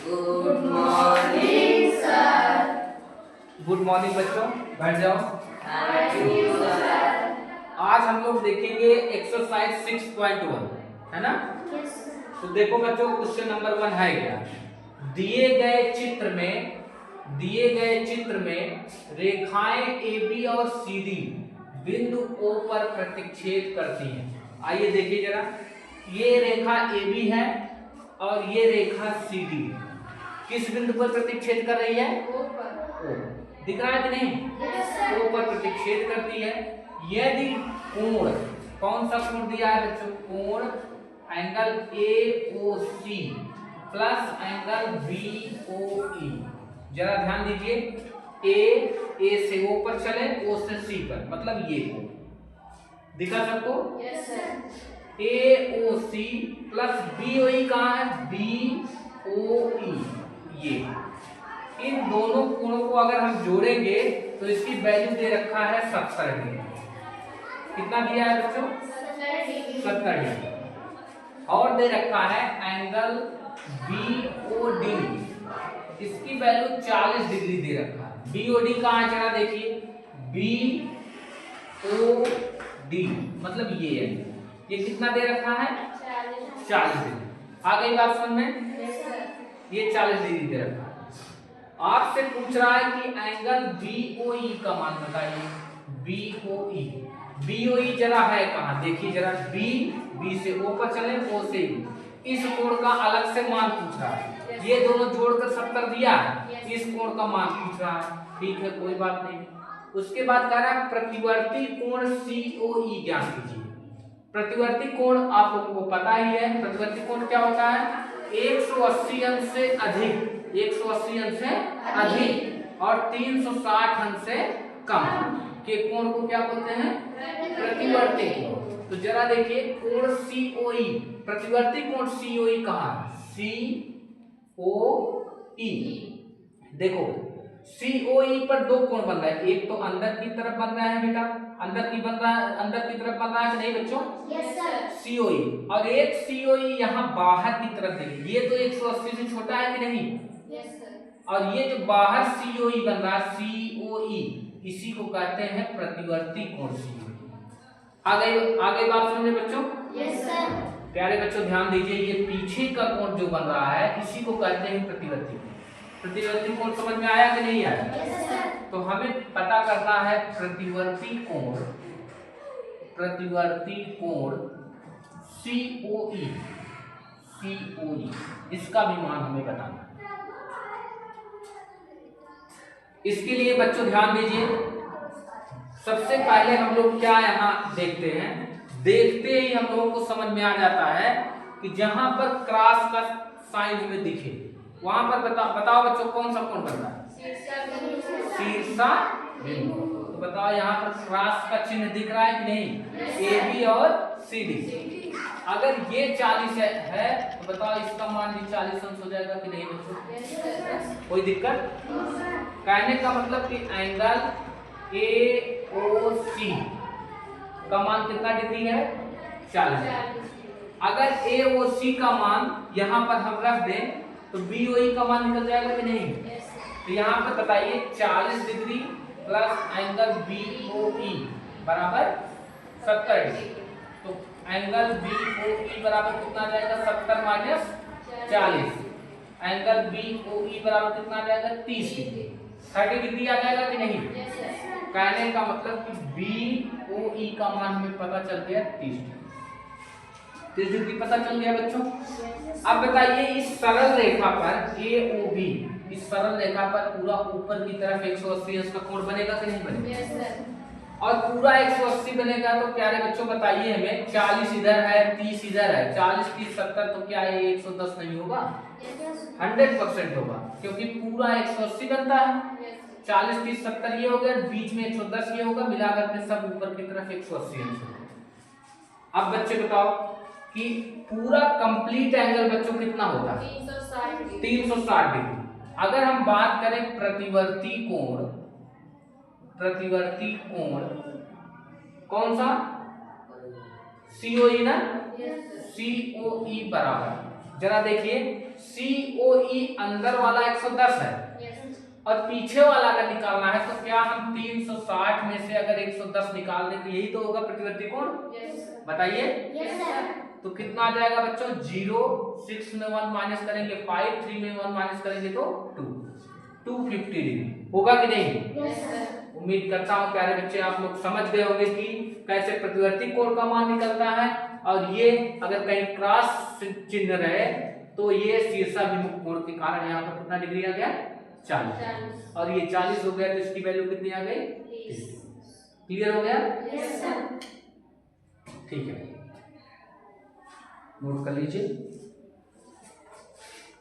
Good morning sir. Good morning बच्चों, बैठ जाओ। Thank you sir. आज हम लोग देखेंगे एक्सरसाइज 6.1, है ना। तो देखो बच्चों, क्वेश्चन नंबर 1 है क्या। दिए गए चित्र में रेखाएं AB और CD बिंदु O पर प्रतिच्छेद करती हैं। आइए देखिए जरा, ये रेखा AB है और ये रेखा CD किस बिंदु पर प्रतिच्छेद कर रही है? O। दिख रहा है कि नहीं? O पर प्रतिच्छेद करती है। यदि कोण, कौन सा कोण दिया है बच्चों? कोण angle AOC plus angle BOE। जरा ध्यान दीजिए, A से O पर चले, O से C पर, मतलब ये कोण दिखा सबको? Yes sir. AOC plus BOE कहाँ है? BOE। ये इन दोनों कोणों को अगर हम जोड़ेंगे तो इसकी वैल्यू दे रखा है 70 डिग्री। कितना दिया है बच्चों? 70 डिग्री। और दे रखा है एंगल BOD, इसकी वैल्यू 40 डिग्री दे रखा है। BOD कहाँ है जरा देखिए, BOD मतलब ये है, ये कितना दे रखा है? 40 डिग्री। आ गई बात समझ में? ये 40 डिग्री दे रखा है। आपसे पूछ रहा है कि एंगल BOE का मान बताइए। BOE जरा है कहाँ, देखिए जरा, B से O पर चले, O से E। इस कोण का अलग से मान पूछ रहा है। ये दोनों जोड़कर 70 दिया है, इस कोण का मान पूछ रहा है। ठीक है, कोई बात नहीं। उसके बाद कह रहा है प्रतिवर्ती कोण COE ज्ञात कीजिए। प्रतिवर्ती कोण आप लोगों को पता ही है, प्रतिवर्ती कोण क्या होता है? 180 अंश से अधिक, 180 अंश से अधिक और 360 अंश से कम के कोण को क्या बोलते हैं? प्रतिवर्ती कोण। तो जरा देखिए, कोण COE, प्रतिवर्ती कोण COE कहाँ है? COE। देखो, COE पर दो कोण बन रहा है, एक तो अंदर की तरफ बन रहा है बेटा, अंदर की तरफ बन रहा है कि नहीं बच्चों? Yes sir. COE, और एक COE यहाँ बाहर की तरफ देखिए, ये तो 180 से छोटा है कि नहीं? Yes sir. और ये जो बाहर COE बन रहा है, COE, इसी को कहते हैं प्रतिवर्ती कोण COE। आ गई बात समझे बच्चों? Yes sir. प्यारे बच्चों ध्यान दीजिए, ये पीछे का कोण जो बन रहा है इसी को कहते हैं प्रतिवर्ती कोण। प्रतिवर्ती कोण समझ में आया कि नहीं आया? Yes sir. तो हमें पता करना है प्रतिवर्ती कोण COE, इसका भी मान हमें बताना है। इसके लिए बच्चों ध्यान दीजिए, सबसे पहले हम लोग क्या यहाँ देखते हैं, देखते ही हम लोगों को समझ में आ जाता है कि जहां पर क्रॉस का साइन हमें दिखे वहां पर बताओ बच्चों कौन सा कोण बन रहा है? शीर्षा बिंदु। तो बताओ यहाँ पर क्रॉस का चिन्ह दिख रहा है कि नहीं? AB और CD। अगर ये 40 है तो बताओ इसका मान भी 40 अंश हो जाएगा कि नहीं बच्चों? कोई दिक्कत? कहने का मतलब कि एंगल AOC का मान कितना डिग्री है? 40। अगर AOC का मान यहाँ पर हम रख दें तो BOE का मान निकल जाएगा कि नहीं? तो यहाँ पर बताइए 40 डिग्री प्लस एंगल BOE बराबर 70 डिग्री। तो एंगल BOE बराबर कितना आ जाएगा? 70 माइनस 40। एंगल BOE बराबर कितना आ जाएगा? 30 डिग्री। 30 डिग्री आ जाएगा कि नहीं? कहने का मतलब कि BOE का मान हमें पता चल गया 30 डिग्री पता चल गया बच्चों। अब बताइए, इस सरल रेखा पर AOB, इस सरल रेखा पर पूरा ऊपर की तरफ 180 अंश का कोण बनेगा कि नहीं बनेगा? और पूरा 180 बनेगा तो प्यारे बच्चों बताइए हमें, 40 इधर है, 30 इधर है, 40 30 70, तो क्या ये 110 नहीं होगा? 100% होगा, क्योंकि पूरा 180 बनता है। 40 30 70 ये हो गया, बीच में 110 ये होगा, मिलाकर के सब ऊपर की तरफ 180 अंश होगा। अब बच्चे बताओ कि पूरा कंप्लीट एंगल बच्चों कितना होता है? 360 डिग्री। अगर हम बात करें प्रतिवर्ती कोण कौन सा? COE ना? COE बराबर, जरा देखिए, COE अंदर वाला 110 है और पीछे वाला अगर निकालना है तो क्या हम 360 में से अगर 110 निकाल दें तो यही तो होगा प्रतिवर्ती कोण। बताइए तो कितना आ जाएगा बच्चों 0, 6 में 1 माइनस करेंगे 5, 3 में 1 माइनस करेंगे तो 250 डिग्री होगा कि नहीं। उम्मीद करता हूँ प्यारे बच्चे आप लोग समझ गए होंगे कि कैसे प्रतिवर्ती कोण का मान निकलता है। और ये अगर कहीं क्रॉस चिन्ह रहे तो ये शीर्षाभिमुख कोण के कारण यहाँ पर कितना डिग्री आ गया 40 और ये 40 हो गया तो इसकी वैल्यू कितनी आ गई 30। क्लियर हो गया। ठीक है नोट कर लीजिए।